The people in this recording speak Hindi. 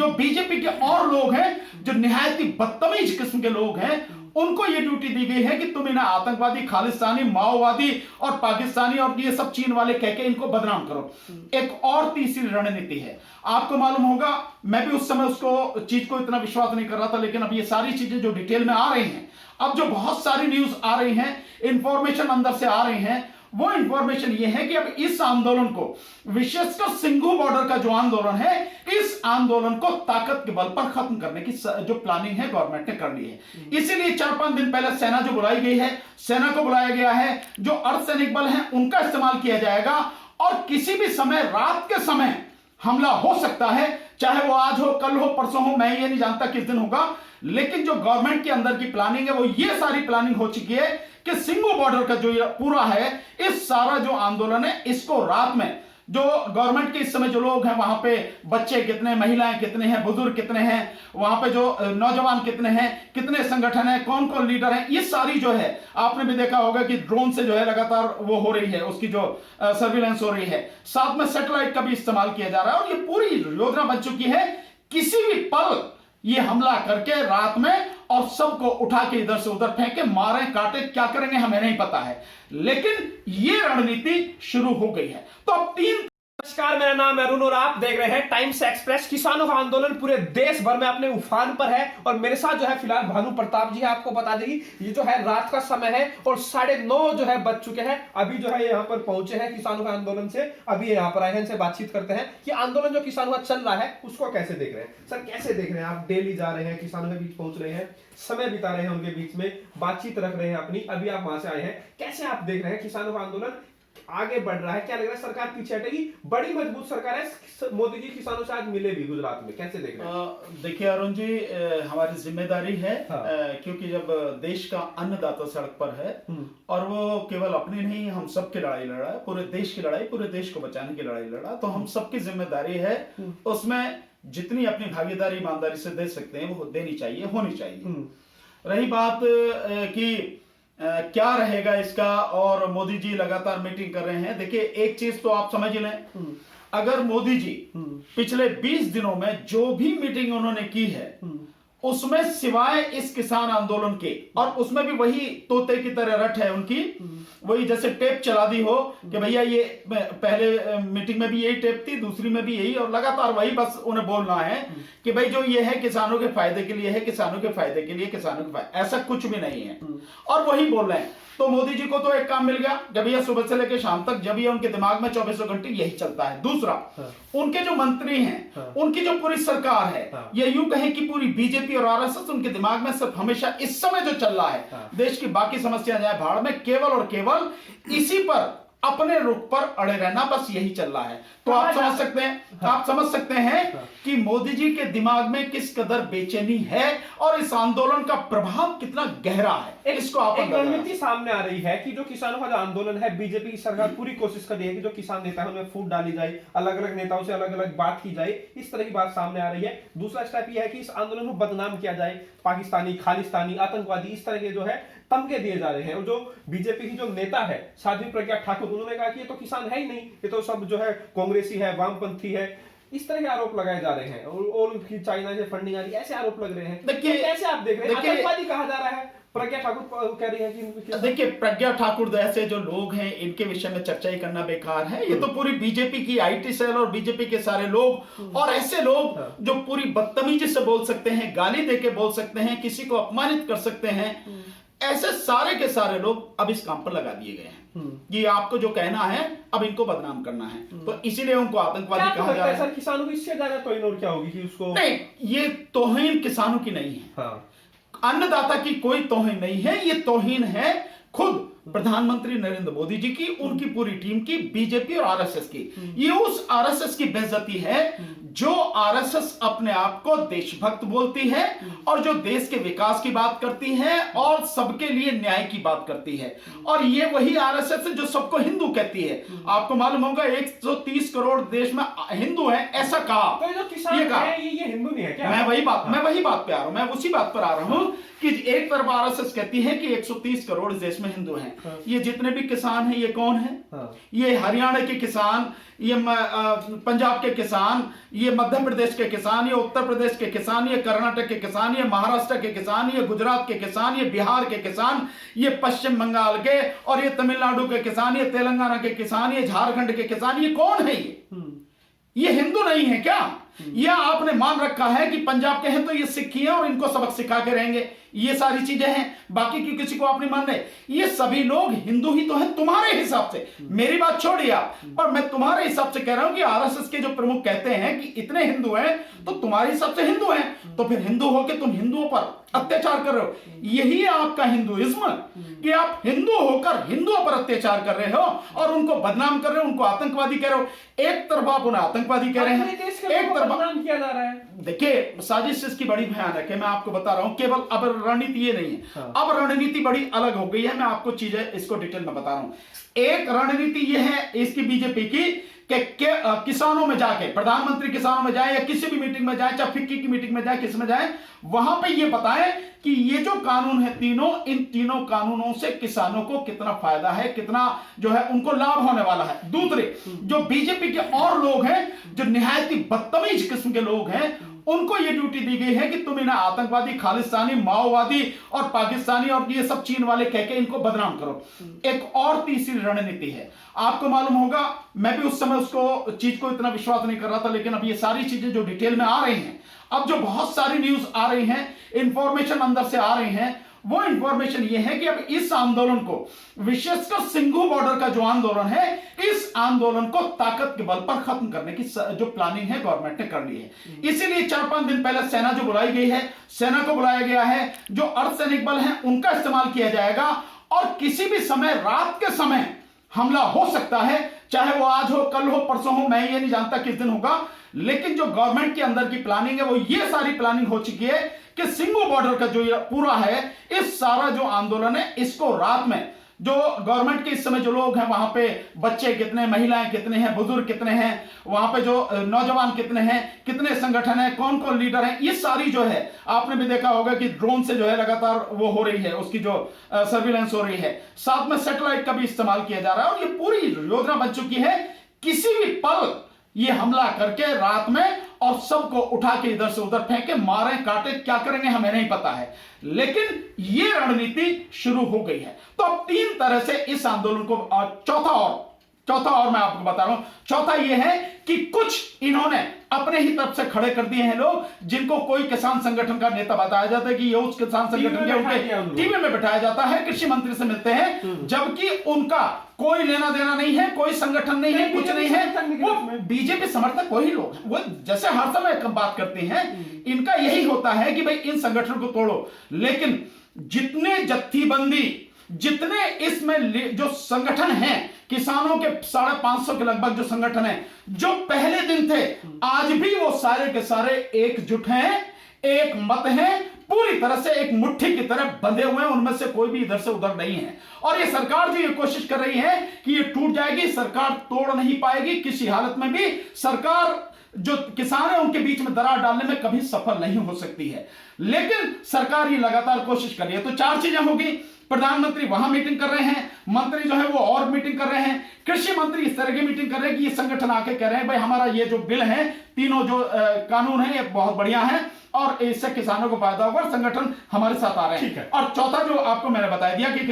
जो बीजेपी के और लोग हैं जो निहायत ही बदतमीज किस्म के लोग हैं, उनको ये ड्यूटी दी गई है कि तुम इन्हें आतंकवादी, खालिस्तानी, माओवादी और पाकिस्तानी और ये सब चीन वाले कह के इनको बदनाम करो। एक और तीसरी रणनीति है, आपको मालूम होगा, मैं भी उस समय उसको चीज को इतना विश्वास नहीं कर रहा था, लेकिन अब ये सारी चीजें जो डिटेल में आ रही हैं, अब जो बहुत सारी न्यूज आ रही हैं, इंफॉर्मेशन अंदर से आ रही हैं, वो इंफॉर्मेशन ये है कि अब इस आंदोलन को, विशेषकर सिंघू बॉर्डर का जो आंदोलन है, इस आंदोलन को ताकत के बल पर खत्म करने की जो प्लानिंग है गवर्नमेंट ने कर ली है। इसीलिए 4-5 दिन पहले सेना जो बुलाई गई है, सेना को बुलाया गया है, जो अर्धसैनिक बल है उनका इस्तेमाल किया जाएगा और किसी भी समय, रात के समय हमला हो सकता है, चाहे वो आज हो, कल हो, परसों हो, मैं ये नहीं जानता किस दिन होगा, लेकिन जो गवर्नमेंट के अंदर की प्लानिंग है वो ये सारी प्लानिंग हो चुकी है कि सिंघू बॉर्डर का जो पूरा है, इस सारा जो आंदोलन है, इसको रात में जो गवर्नमेंट के इस समय जो लोग हैं, वहां पे बच्चे कितने, महिलाएं कितने हैं, बुजुर्ग कितने हैं, वहां पे जो नौजवान कितने हैं, कितने संगठन है, कौन कौन लीडर हैं, ये सारी जो है, आपने भी देखा होगा कि ड्रोन से जो है लगातार वो हो रही है, उसकी जो सर्विलेंस हो रही है, साथ में सैटेलाइट का भी इस्तेमाल किया जा रहा है और ये पूरी योजना बन चुकी है। किसी भी पल ये हमला करके रात में और सबको उठा के इधर से उधर फेंके, मारे, काटे, क्या करेंगे हमें नहीं पता है, लेकिन ये रणनीति शुरू हो गई है। तो अब 3 नमस्कार, मेरा नाम है अरुण और आप देख रहे हैं टाइम्स एक्सप्रेस। किसानों का आंदोलन पूरे देश भर में अपने उफान पर है और मेरे साथ जो है फिलहाल भानु प्रताप जी है। आपको बता देगी ये जो है रात का समय है और 9:30 जो है बज चुके हैं। अभी जो है यहाँ पर पहुंचे हैं किसानों का आंदोलन से, अभी यहाँ पर आए हैं, इनसे बातचीत करते हैं कि आंदोलन जो किसानों का चल रहा है उसको कैसे देख रहे हैं। सर कैसे देख रहे हैं आप? डेली जा रहे हैं, किसानों के बीच पहुंच रहे हैं, समय बिता रहे हैं उनके बीच में, बातचीत रख रहे हैं अपनी, अभी आप वहां से आए हैं, कैसे आप देख रहे हैं किसानों का आंदोलन आगे बढ़ रहा है? क्या लग रहा है सरकार पीछे हटेगी? बड़ी मजबूत सरकार है, मोदी जी किसानों से आज मिले भी गुजरात में, कैसे देख रहे हैं? देखिए अरुण जी, हमारी जिम्मेदारी है, हाँ। क्योंकि जब देश का अन्नदाता सड़क पर है और वो केवल अपनी नहीं, हम सबकी लड़ाई लड़ रहा है, पूरे देश की लड़ाई, पूरे देश को बचाने की लड़ाई लड़ रहा है, तो हम सबकी जिम्मेदारी है, उसमें जितनी अपनी भागीदारी ईमानदारी से दे सकते हैं वो देनी चाहिए, होनी चाहिए। रही बात कि क्या रहेगा इसका, और मोदी जी लगातार मीटिंग कर रहे हैं, देखिए एक चीज तो आप समझ लें, अगर मोदी जी पिछले 20 दिनों में जो भी मीटिंग उन्होंने की है उसमें सिवाय इस किसान आंदोलन के, और उसमें भी वही तोते की तरह रट है उनकी, वही जैसे टेप चला दी हो कि भैया ये पहले मीटिंग में भी यही टेप थी, दूसरी में भी यही, और लगातार वही बस उन्हें बोलना है कि भाई जो ये है किसानों के फायदे के लिए है, किसानों के फायदे के लिए, किसानों के फायदे, ऐसा कुछ भी नहीं है और वही बोल रहे हैं। तो मोदी जी को तो एक काम मिल गया, जब ये सुबह से लेकर शाम तक, जब ये उनके दिमाग में 24 घंटे यही चलता है। दूसरा, उनके जो मंत्री हैं, उनकी जो पूरी सरकार है, ये यूं कहें कि पूरी बीजेपी और आरएसएस, उनके दिमाग में सिर्फ हमेशा इस समय जो चल रहा है, देश की बाकी समस्या जाए भाड़ में, केवल और केवल इसी पर, अपने रुख पर अड़े रहना, बस यही चल रहा है। तो आप समझ सकते हैं, आप समझ सकते हैं कि मोदी जी के दिमाग में किस कदर बेचैनी है और इस आंदोलन का प्रभाव कितना गहरा है, इसको आप एक रणनीति सामने आ रही है कि जो किसानों का जो आंदोलन है, बीजेपी की सरकार पूरी कोशिश कर रही है कि जो किसान नेता है उनमें फूट डाली जाए, अलग अलग नेताओं से अलग अलग बात की जाए, इस तरह की बात सामने आ रही है। दूसरा स्टेप यह है कि इस आंदोलन को बदनाम किया जाए, पाकिस्तानी, खालिस्तानी, आतंकवादी, इस तरह के जो है तमके दिए जा रहे हैं। और जो बीजेपी की जो नेता है साध्वी प्रज्ञा ठाकुर, उन्होंने कहा कि ये तो किसान है ही नहीं, ये तो सब जो है कांग्रेसी है, वामपंथी है, इस तरह के आरोप लगाए जा रहे हैं और उनकी चाइना से फंडिंग आ रही है, ऐसे आरोप लग रहे हैं। देखिए, तो कैसे आप देख रहे हैं? आतंकवादी कहा जा रहा है, प्रज्ञा ठाकुर कह रही है कि देखिए, प्रज्ञा ठाकुर जैसे जो लोग हैं, इनके विषय में चर्चा ही करना बेकार है। ये तो पूरी बीजेपी की आईटी सेल और बीजेपी के सारे लोग और ऐसे लोग जो पूरी बदतमीजी से बोल सकते हैं, गाली देके बोल सकते हैं, किसी को अपमानित कर सकते हैं, ऐसे सारे के सारे लोग अब इस काम पर लगा दिए गए हैं कि आपको जो कहना है अब इनको बदनाम करना है, तो इसीलिए उनको आतंकवादी कहा जा रहा है। सर किसानों की इससे ज्यादा तौहीन और क्या होगी कि उसको? नहीं, ये तौहीन किसानों की नहीं है, हाँ। अन्नदाता की कोई तौहीन नहीं है, ये तौहीन है खुद प्रधानमंत्री नरेंद्र मोदी जी की, उनकी पूरी टीम की, बीजेपी और आरएसएस की। ये उस आरएसएस की बेइज्जती है जो आरएसएस अपने आप को देशभक्त बोलती है और जो देश के विकास की बात करती है और सबके लिए न्याय की बात करती है, और ये वही आरएसएस है जो सबको हिंदू कहती है। आपको मालूम होगा 130 करोड़ देश में हिंदू है, ऐसा कहा। तो जो किसान है ये हिंदू नहीं है क्या? मैं वही बात पे आ रहा हूं, मैं उसी बात पर आ रहा हूं कि एक तरफ आरएसएस कहती है कि 130 करोड़ देश में हिंदू हैं, ये जितने भी किसान हैं ये कौन है? ये हरियाणा के किसान, ये पंजाब के किसान, ये मध्य प्रदेश के किसान, ये उत्तर प्रदेश के किसान, ये कर्नाटक के किसान, ये महाराष्ट्र के किसान, ये गुजरात के किसान, ये बिहार के किसान, ये पश्चिम बंगाल के, और ये तमिलनाडु के किसान, ये तेलंगाना के किसान, ये झारखंड के किसान, ये कौन है? ये हिंदू नहीं है क्या? या आपने मान रखा है कि पंजाब के हैं तो ये सिख ही हैं और इनको सबक सिखा के रहेंगे? ये सारी चीजें हैं, बाकी की किसी को आप नहीं मान रहे। ये सभी लोग हिंदू ही तो हैं तुम्हारे हिसाब से, मेरी बात छोड़िए आप, पर मैं तुम्हारे हिसाब से कह रहा हूं कि आरएसएस के जो प्रमुख कहते हैं कि इतने हिंदू हैं, तो तुम्हारे हिसाब से हिंदू हैं, तो फिर हिंदू होकर तुम हिंदुओं पर अत्याचार कर रहे हो। यही है आपका हिंदुइज्म, कि आप हिंदू होकर हिंदुओं पर अत्याचार कर रहे हो और उनको बदनाम कर रहे हो, उनको आतंकवादी कह रहे हो। एक तरफ आप उन्हें आतंकवादी कह रहे हैं, एक तरफ बदनाम किया जा रहा है। देखिए साजिश इसकी बड़ी भयानक है, मैं आपको बता रहा हूं। केवल अब रणनीति ये नहीं है, अब रणनीति बड़ी अलग हो गई है। मैं आपको चीजें इसको डिटेल में बता रहा हूं। एक रणनीति ये है इसकी बीजेपी की कि किसानों में जाके, प्रधानमंत्री किसानों में जाए या किसी भी मीटिंग में जाए, चाहे फिक्की की मीटिंग में जाए, किस में जाए, वहां पे ये बताएं कि ये जो कानून है तीनों, इन तीनों कानूनों से किसानों को कितना फायदा है, कितना जो है उनको लाभ होने वाला है। दूसरे जो बीजेपी के और लोग हैं, जो निहायत ही बदतमीज किस्म के लोग हैं, उनको ये ड्यूटी दी गई है कि तुम इन्हें आतंकवादी, खालिस्तानी, माओवादी और पाकिस्तानी और ये सब चीन वाले कह के इनको बदनाम करो। एक और तीसरी रणनीति है, आपको मालूम होगा, मैं भी उस समय उसको चीज को इतना विश्वास नहीं कर रहा था, लेकिन अब ये सारी चीजें जो डिटेल में आ रही हैं, अब जो बहुत सारी न्यूज आ रही हैं, इंफॉर्मेशन अंदर से आ रही हैं, वो इंफॉर्मेशन ये है कि अब इस आंदोलन को, विशेषकर सिंघू बॉर्डर का जो आंदोलन है, इस आंदोलन को ताकत के बल पर खत्म करने की जो प्लानिंग है गवर्नमेंट ने कर ली है। इसीलिए 4-5 दिन पहले सेना जो बुलाई गई है, सेना को बुलाया गया है, जो अर्धसैनिक बल है उनका इस्तेमाल किया जाएगा, और किसी भी समय, रात के समय हमला हो सकता है, चाहे वो आज हो, कल हो, परसों हो, मैं ये नहीं जानता किस दिन होगा। लेकिन जो गवर्नमेंट के अंदर की प्लानिंग है, वो ये सारी प्लानिंग हो चुकी है कि सिंघू बॉर्डर का जो ये पूरा है, इस सारा जो आंदोलन है, इसको रात में जो गवर्नमेंट के इस समय जो लोग हैं, वहां पे बच्चे कितने, महिलाएं कितने हैं, बुजुर्ग कितने हैं, वहां पे जो नौजवान कितने हैं, कितने संगठन हैं, कौन कौन लीडर हैं, ये सारी जो है, आपने भी देखा होगा कि ड्रोन से जो है लगातार वो हो रही है, उसकी जो सर्विलेंस हो रही है, साथ में सैटेलाइट का भी इस्तेमाल किया जा रहा है, और ये पूरी योजना बन चुकी है। किसी भी पल ये हमला करके रात में, और सबको उठा के इधर से उधर फेंके, मारे, काटे, क्या करेंगे हमें नहीं पता है, लेकिन ये रणनीति शुरू हो गई है। तो अब 3 तरह से इस आंदोलन को, चौथा और मैं आपको बता रहा हूं, चौथा ये है कि कुछ इन्होंने अपने ही तरफ से खड़े कर दिए हैं लोग, जिनको कोई किसान संगठन का नेता बताया जाता है कि ये उस किसान संगठन के, उनके टीवी में बिठाया जाता है, कृषि मंत्री से मिलते हैं, जबकि उनका कोई लेना देना नहीं है, कोई संगठन नहीं है, कुछ नहीं है, वो बीजेपी समर्थक वही लोग हैं। वो जैसे हर समय बात करते हैं, इनका यही होता है कि भाई इन संगठनों को तोड़ो, लेकिन जितने जत्थीबंदी, जितने इसमें जो संगठन हैं, किसानों के 550 के लगभग जो संगठन है, जो पहले दिन थे, आज भी वो सारे के सारे एकजुट हैं, एक मत हैं, पूरी तरह से एक मुट्ठी की तरह बंधे हुए हैं, उनमें से कोई भी इधर से उधर नहीं है। और ये सरकार जो ये कोशिश कर रही है कि ये टूट जाएगी, सरकार तोड़ नहीं पाएगी किसी हालत में भी। सरकार जो किसान है उनके बीच में दरार डालने में कभी सफल नहीं हो सकती है, लेकिन सरकार ये लगातार कोशिश कर रही है। तो 4 चीजें होगी, प्रधानमंत्री वहां मीटिंग कर रहे हैं, मंत्री जो है वो और मीटिंग कर रहे हैं, कृषि मंत्री इस तरह की मीटिंग कर रहे हैं कि ये संगठन आके कह रहे हैं भाई हमारा ये जो बिल है, तीनों जो कानून है ये बहुत बढ़िया है और इससे किसानों को फायदा होगा, संगठन हमारे साथ आ रहे हैं। और चौथा जो आपको मैंने बता दिया कि